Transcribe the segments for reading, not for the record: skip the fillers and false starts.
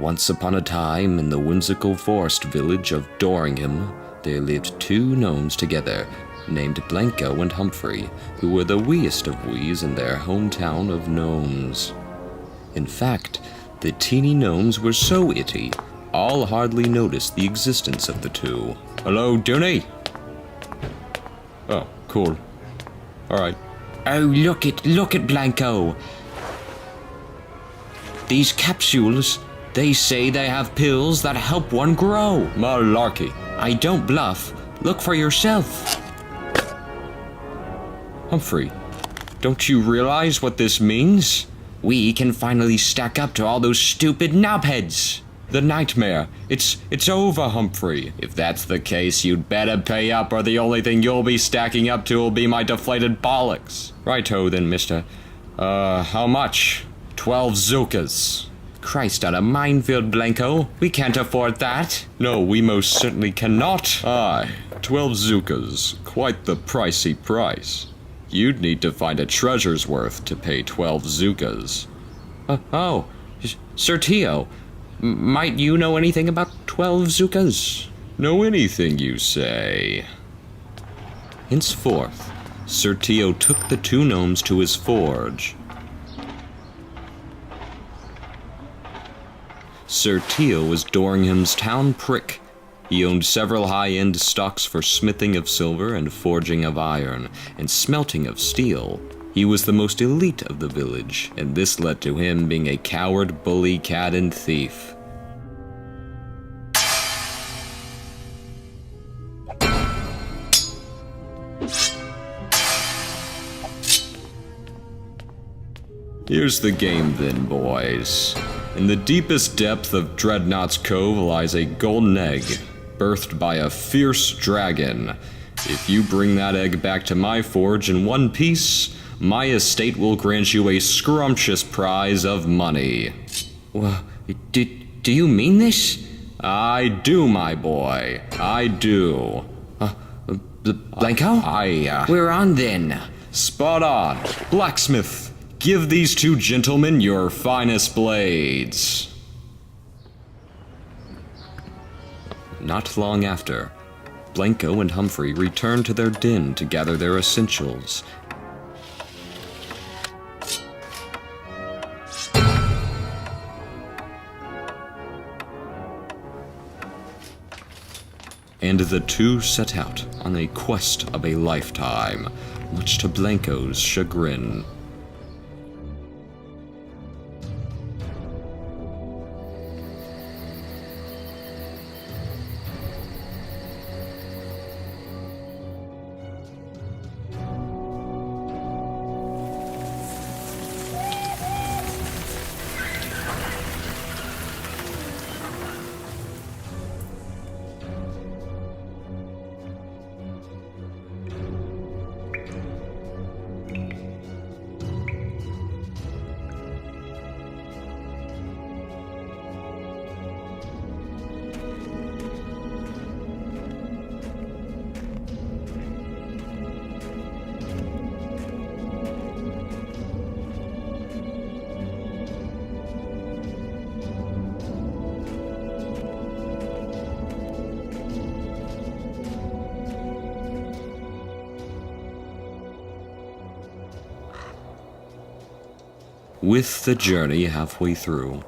Once upon a time, in the whimsical forest village of Doringham, there lived two gnomes together, named Blanco and Humphrey, who were the weeest of wees in their hometown of gnomes. In fact, the teeny gnomes were so itty, all hardly noticed the existence of the two. Hello, Dooney? Oh, cool. Alright. Oh, look at Blanco. These capsules, they say they have pills that help one grow. Malarkey. I don't bluff. Look for yourself. Humphrey, don't you realize what this means? We can finally stack up to all those stupid knobheads. The nightmare. It's over, Humphrey. If that's the case, you'd better pay up, or the only thing you'll be stacking up to will be my deflated bollocks. Righto then, mister. How much? 12 zookas. Christ on a minefield, Blanco. We can't afford that. No, we most certainly cannot. Aye, 12 zookas. Quite the pricey price. You'd need to find a treasure's worth to pay 12 zookas. Sir Tio, might you know anything about 12 zookas? Know anything, you say? Henceforth, Sir Tio took the two gnomes to his forge. Sir Tio was Doringham's town prick. He owned several high-end stocks for smithing of silver and forging of iron, and smelting of steel. He was the most elite of the village, and this led to him being a coward, bully, cad, and thief. Here's the game then, boys. In the deepest depth of Dreadnought's Cove lies a golden egg, birthed by a fierce dragon. If you bring that egg back to my forge in one piece, my estate will grant you a scrumptious prize of money. Well, do you mean this? I do, my boy. I do. Blanco? We're on then. Spot on. Blacksmith, give these two gentlemen your finest blades. Not long after, Blanco and Humphrey returned to their den to gather their essentials. And the two set out on a quest of a lifetime, much to Blanco's chagrin. With the journey halfway through,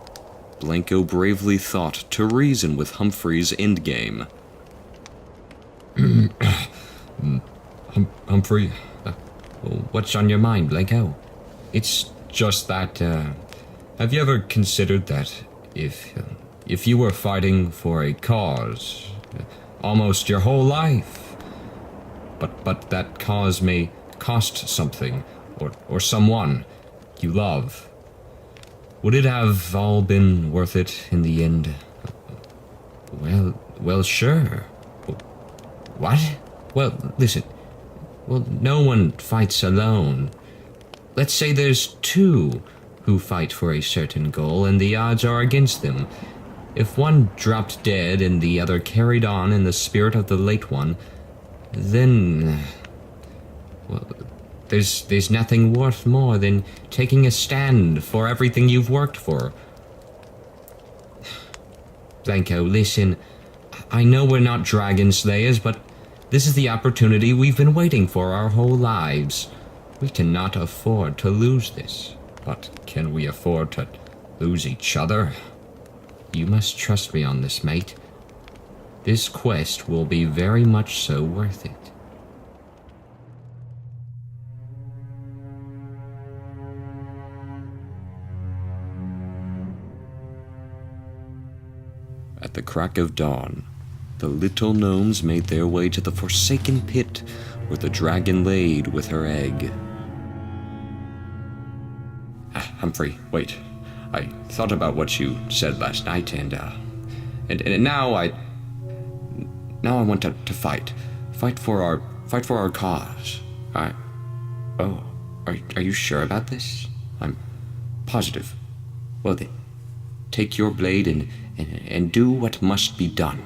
Blanco bravely thought to reason with Humphrey's endgame. Humphrey, what's on your mind, Blanco? It's just that, have you ever considered that if you were fighting for a cause, almost your whole life, but that cause may cost something, or someone you love, would it have all been worth it in the end? Well, sure. What? Well, listen. Well, no one fights alone. Let's say there's two who fight for a certain goal, and the odds are against them. If one dropped dead and the other carried on in the spirit of the late one, then, well, there's nothing worth more than taking a stand for everything you've worked for. Blanco, listen. I know we're not dragon slayers, but this is the opportunity we've been waiting for our whole lives. We cannot afford to lose this. But can we afford to lose each other? You must trust me on this, mate. This quest will be very much so worth it. At the crack of dawn, the little gnomes made their way to the forsaken pit where the dragon laid with her egg. Humphrey, wait. I thought about what you said last night, and now I want to fight. Fight for our cause. Are you sure about this? I'm positive. Well then, take your blade and do what must be done.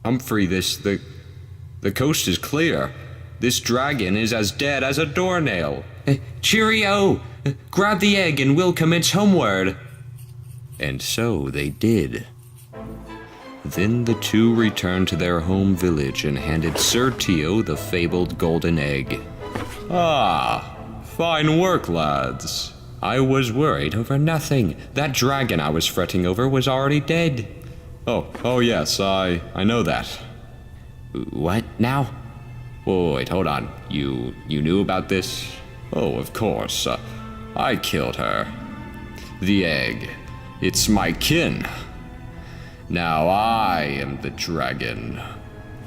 Humphrey, the coast is clear. This dragon is as dead as a doornail. Cheerio! Grab the egg and we'll commence homeward. And so they did. Then the two returned to their home village and handed Sir Tio the fabled golden egg. Ah, fine work, lads. I was worried over nothing. That dragon I was fretting over was already dead. Oh yes, I know that. What now? Oh, wait, hold on. You knew about this? Oh, of course. I killed her. The egg. It's my kin. Now I am the dragon.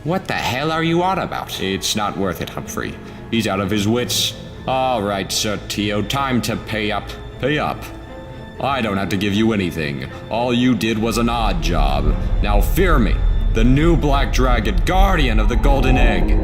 What the hell are you on about? It's not worth it, Humphrey. He's out of his wits. All right, Sir Tio, time to pay up. Pay up. I don't have to give you anything. All you did was an odd job. Now fear me, the new black dragon, guardian of the golden egg.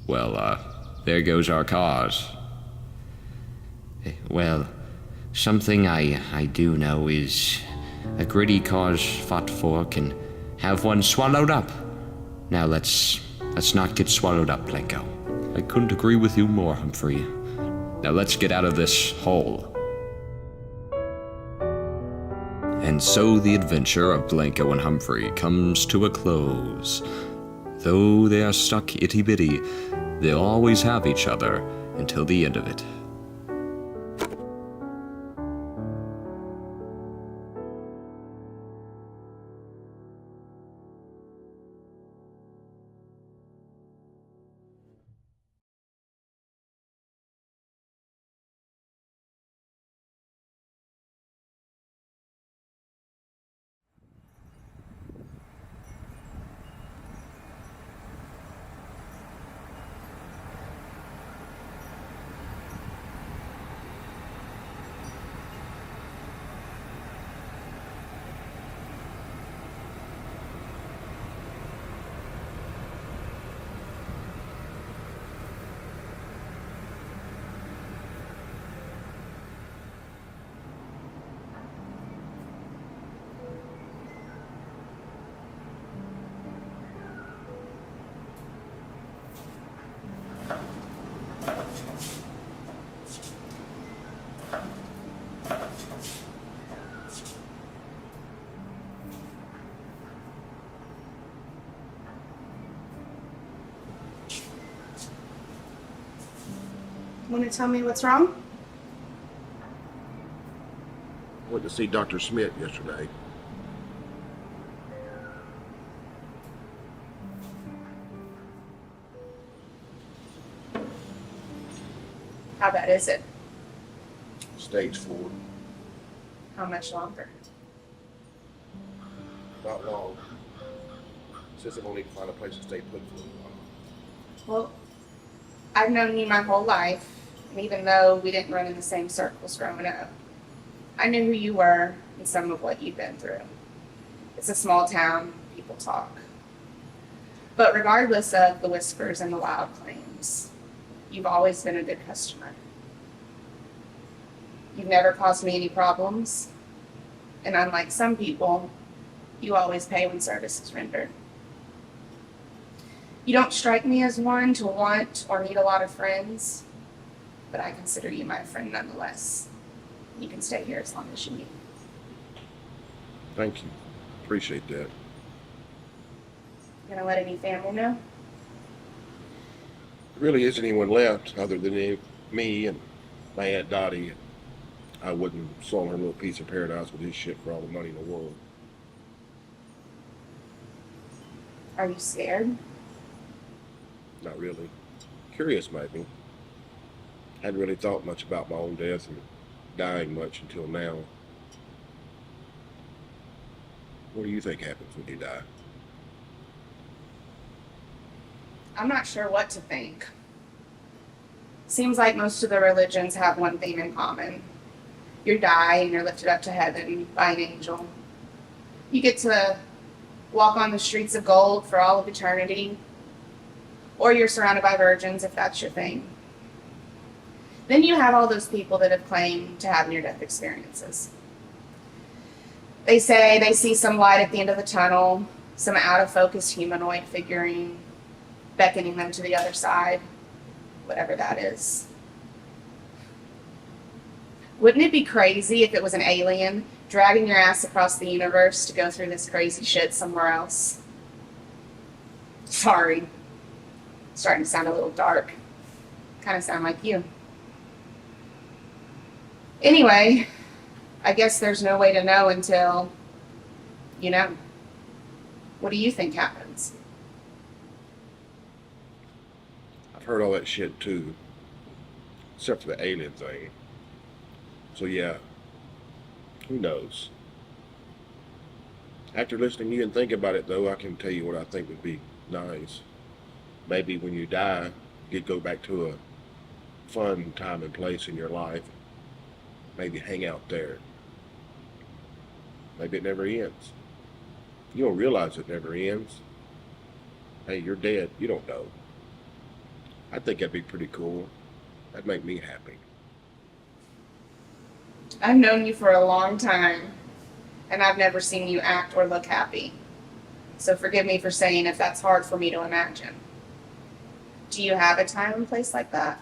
Well, there goes our cause. Well, something I do know is a gritty cause fought for can have one swallowed up. Now let's not get swallowed up, Blanco. I couldn't agree with you more, Humphrey. Now let's get out of this hole. And so the adventure of Blanco and Humphrey comes to a close. Though they are stuck itty-bitty, they'll always have each other until the end of it. Want to tell me what's wrong? I went to see Dr. Smith yesterday. How bad is it? Stage 4. How much longer? Not long. Says if I need to find a place to stay put for a while. Well, I've known you my whole life, and even though we didn't run in the same circles growing up, I knew who you were and some of what you've been through. It's a small town, people talk. But regardless of the whispers and the loud claims, you've always been a good customer. You've never caused me any problems, and unlike some people, you always pay when service is rendered. You don't strike me as one to want or need a lot of friends, but I consider you my friend nonetheless. You can stay here as long as you need. Thank you. Appreciate that. You gonna let any family know? There really isn't anyone left other than me and my Aunt Dottie. I wouldn't sell her little piece of paradise with his shit for all the money in the world. Are you scared? Not really. Curious, maybe. Hadn't really thought much about my own death and dying much until now. What do you think happens when you die? I'm not sure what to think. Seems like most of the religions have one thing in common. You die and you're lifted up to heaven by an angel. You get to walk on the streets of gold for all of eternity, or you're surrounded by virgins if that's your thing. Then you have all those people that have claimed to have near-death experiences. They say they see some light at the end of the tunnel, some out-of-focus humanoid figurine beckoning them to the other side, whatever that is. Wouldn't it be crazy if it was an alien dragging your ass across the universe to go through this crazy shit somewhere else? Sorry. Starting to sound a little dark. Kind of sound like you. Anyway, I guess there's no way to know until, you know. What do you think happens? I've heard all that shit too. Except for the alien thing. So yeah, who knows? After listening to you and thinking about it though, I can tell you what I think would be nice. Maybe when you die, you'd go back to a fun time and place in your life. Maybe hang out there. Maybe it never ends. You don't realize it never ends. Hey, you're dead. You don't know. I think that'd be pretty cool. That'd make me happy. I've known you for a long time, and I've never seen you act or look happy. So forgive me for saying if that's hard for me to imagine. Do you have a time and place like that?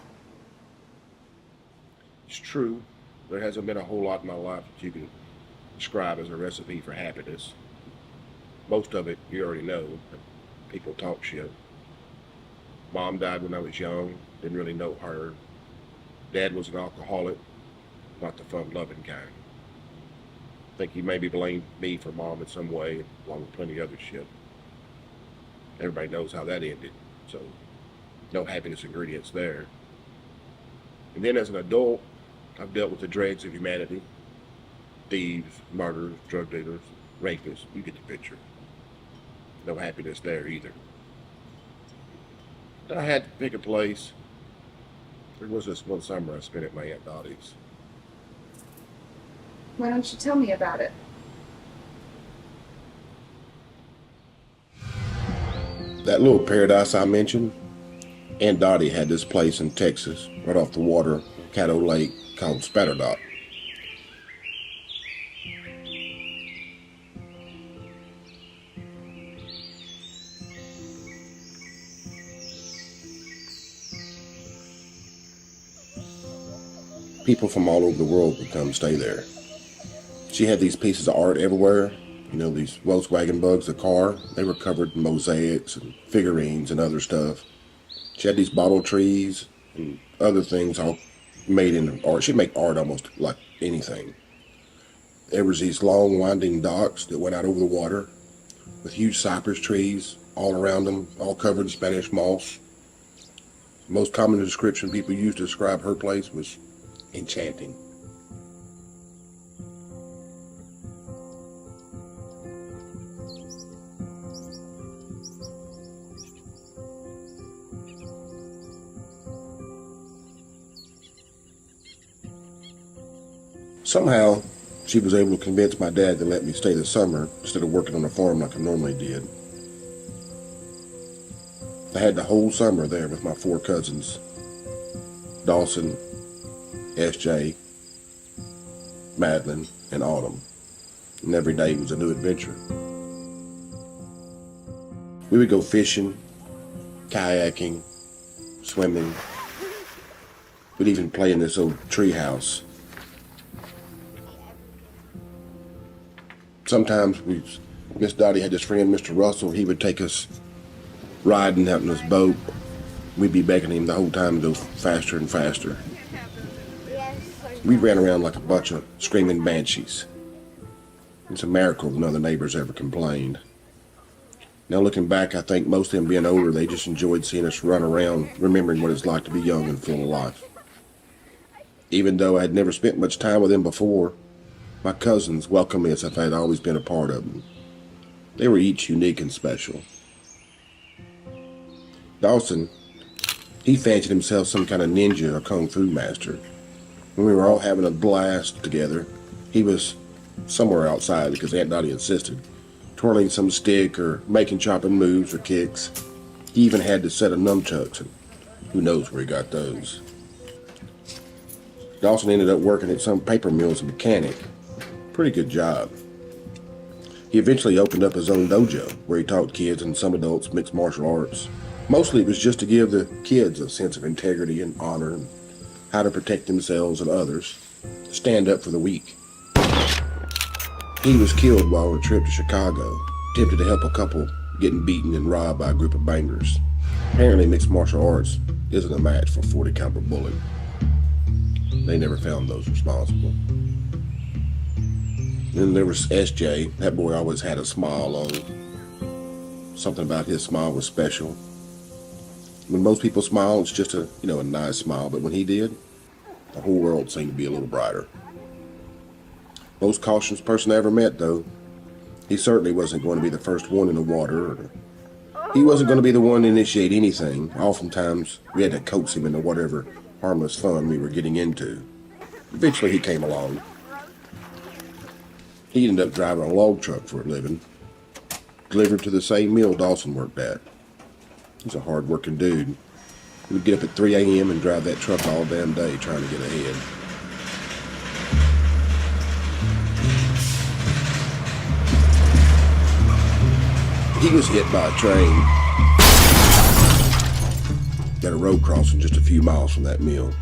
It's true. There hasn't been a whole lot in my life that you can describe as a recipe for happiness. Most of it you already know. People talk shit. Mom died when I was young. Didn't really know her. Dad was an alcoholic. Not the fun-loving kind. I think he maybe blamed me for Mom in some way, along with plenty of other shit. Everybody knows how that ended, so no happiness ingredients there. And then as an adult, I've dealt with the dregs of humanity. Thieves, murderers, drug dealers, rapists, you get the picture. No happiness there either. I had to pick a place. There was this one summer I spent at my Aunt Dottie's. Why don't you tell me about it? That little paradise I mentioned, Aunt Dottie had this place in Texas, right off the water, Caddo Lake, called Spatterdock. People from all over the world would come stay there. She had these pieces of art everywhere. You know, these Volkswagen Bugs, the car, they were covered in mosaics and figurines and other stuff. She had these bottle trees and other things all made into art. She'd make art almost like anything. There was these long winding docks that went out over the water with huge cypress trees all around them, all covered in Spanish moss. The most common description people used to describe her place was enchanting. Somehow, she was able to convince my dad to let me stay the summer instead of working on the farm like I normally did. I had the whole summer there with my 4 cousins, Dawson, SJ, Madeline, and Autumn. And every day was a new adventure. We would go fishing, kayaking, swimming. We'd even play in this old tree house. Sometimes Miss Dottie had this friend, Mr. Russell. He would take us riding out in his boat. We'd be begging him the whole time to go faster and faster. We ran around like a bunch of screaming banshees. It's a miracle none of the neighbors ever complained. Now looking back, I think most of them being older, they just enjoyed seeing us run around, remembering what it's like to be young and full of life. Even though I had never spent much time with them before, my cousins welcomed me as if I had always been a part of them. They were each unique and special. Dawson, he fancied himself some kind of ninja or kung fu master. When we were all having a blast together, he was somewhere outside because Aunt Dottie insisted, twirling some stick or making chopping moves or kicks. He even had a set of nunchucks, and who knows where he got those. Dawson ended up working at some paper mill as a mechanic. Pretty good job. He eventually opened up his own dojo where he taught kids and some adults mixed martial arts. Mostly it was just to give the kids a sense of integrity and honor and how to protect themselves and others, stand up for the weak. He was killed while on a trip to Chicago, attempted to help a couple getting beaten and robbed by a group of bangers. Apparently mixed martial arts isn't a match for a .40 caliber bullet. They never found those responsible. Then there was SJ. That boy always had a smile on him. Something about his smile was special. When most people smile, it's just a nice smile, but when he did, the whole world seemed to be a little brighter. Most cautious person I ever met, though. He certainly wasn't going to be the first one in the water, or he wasn't going to be the one to initiate anything. Oftentimes, we had to coax him into whatever harmless fun we were getting into. Eventually, he came along. He ended up driving a log truck for a living, delivered to the same mill Dawson worked at. He's a hard-working dude. He would get up at 3 a.m. and drive that truck all damn day trying to get ahead. He was hit by a train at a road crossing just a few miles from that mill.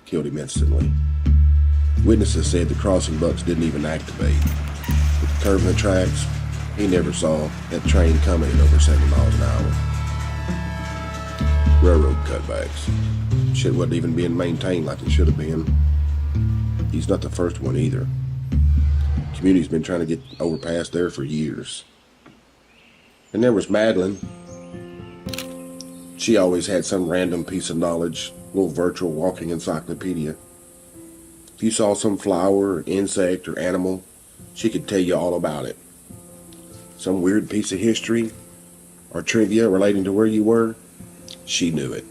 Killed him instantly. Witnesses said the crossing buttons didn't even activate. With the curve in the tracks, he never saw that train coming at over 70 miles an hour. Railroad cutbacks. Shit wasn't even being maintained like it should have been. He's not the first one either. The community's been trying to get overpass there for years. And there was Madeline. She always had some random piece of knowledge, a little virtual walking encyclopedia. If you saw some flower, or insect, or animal, she could tell you all about it. Some weird piece of history or trivia relating to where you were, she knew it.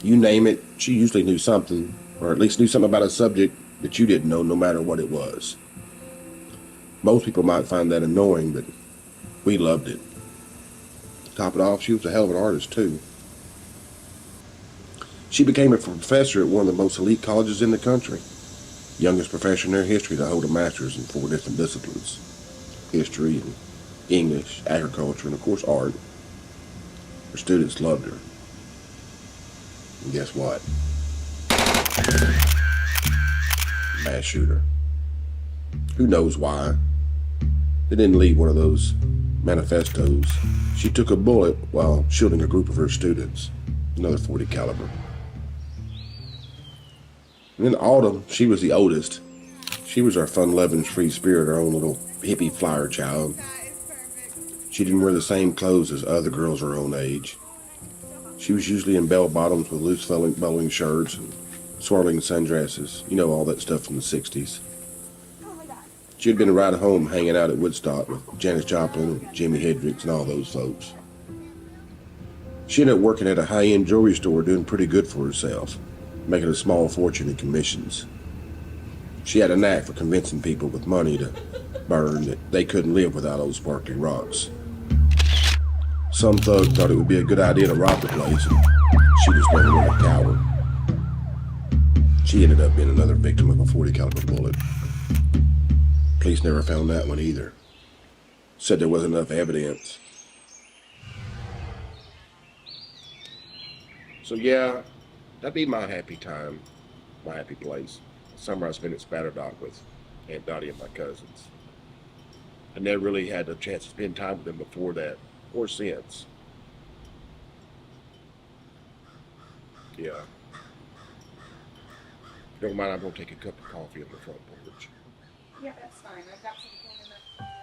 You name it, she usually knew something, or at least knew something about a subject that you didn't know, no matter what it was. Most people might find that annoying, but we loved it. To top it off, she was a hell of an artist, too. She became a professor at one of the most elite colleges in the country. Youngest professor in their history to hold a master's in 4 different disciplines. History and English, agriculture, and of course art. Her students loved her. And guess what? Mass shooter. Who knows why? They didn't leave one of those manifestos. She took a bullet while shooting a group of her students. Another .40 caliber. And then Autumn, she was the oldest. She was our fun-loving, free spirit, our own little hippie flyer child. She didn't wear the same clothes as other girls her own age. She was usually in bell-bottoms with loose bowling shirts and swirling sundresses. You know, all that stuff from the 60s. She had been a ride home hanging out at Woodstock with Janis Joplin and Jimi Hendrix and all those folks. She ended up working at a high-end jewelry store doing pretty good for herself, making a small fortune in commissions. She had a knack for convincing people with money to burn that they couldn't live without old sparkly rocks. Some thug thought it would be a good idea to rob the place, and she just never went a coward. She ended up being another victim of a .40 caliber bullet. Police never found that one either. Said there wasn't enough evidence. So yeah, that'd be my happy time, my happy place. The summer I spent at Spatterdock with Aunt Dottie and my cousins. I never really had a chance to spend time with them before that, or since. Yeah. If you don't mind, I'm gonna take a cup of coffee on the front porch. Yeah, that's fine. I've got some cleaning up.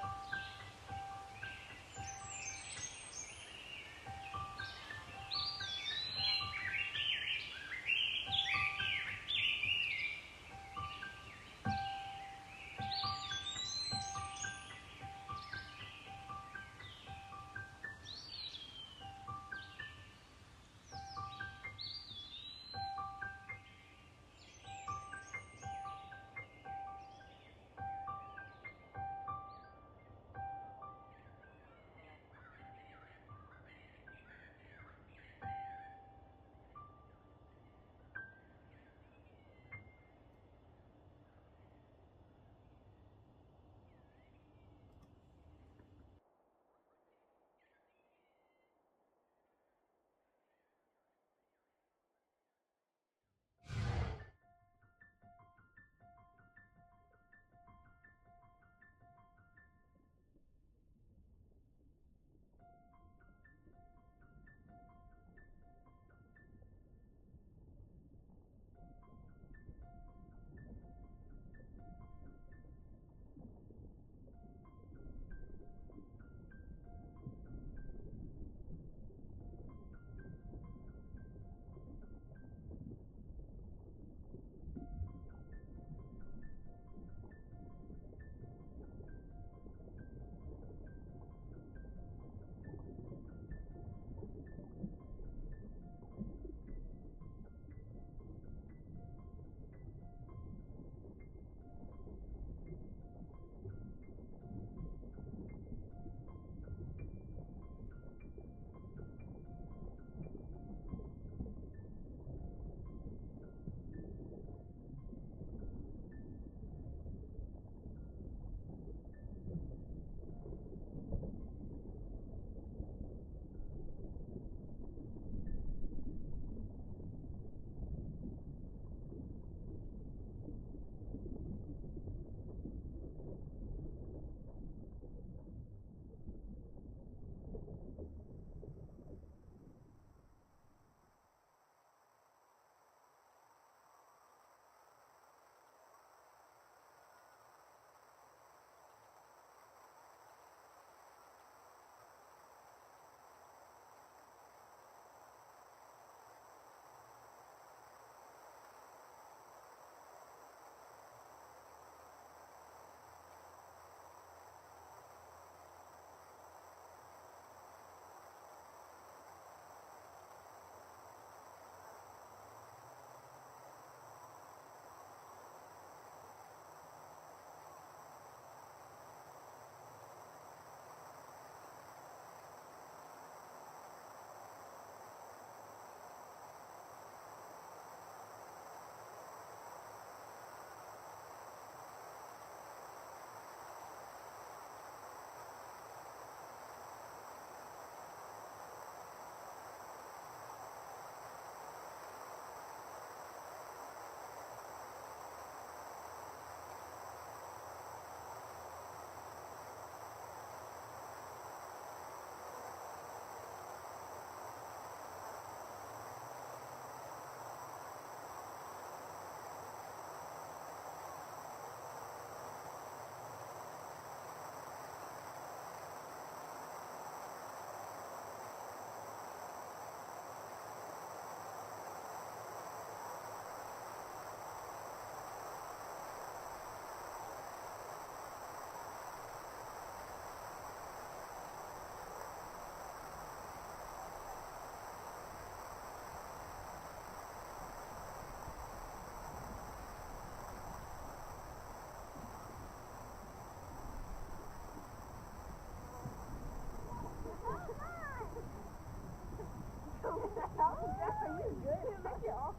Are you good?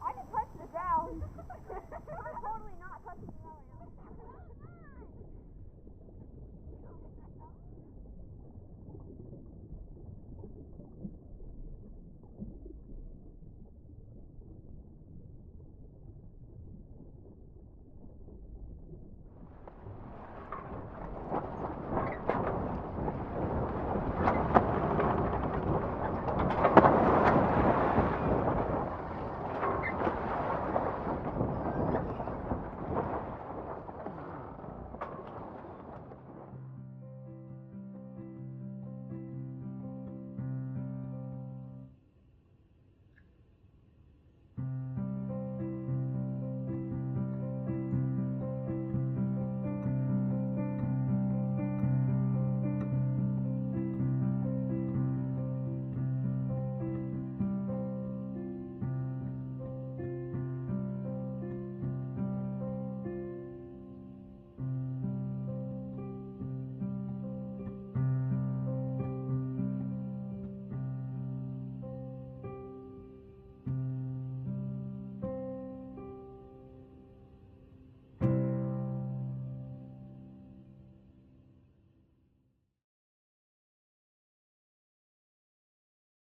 I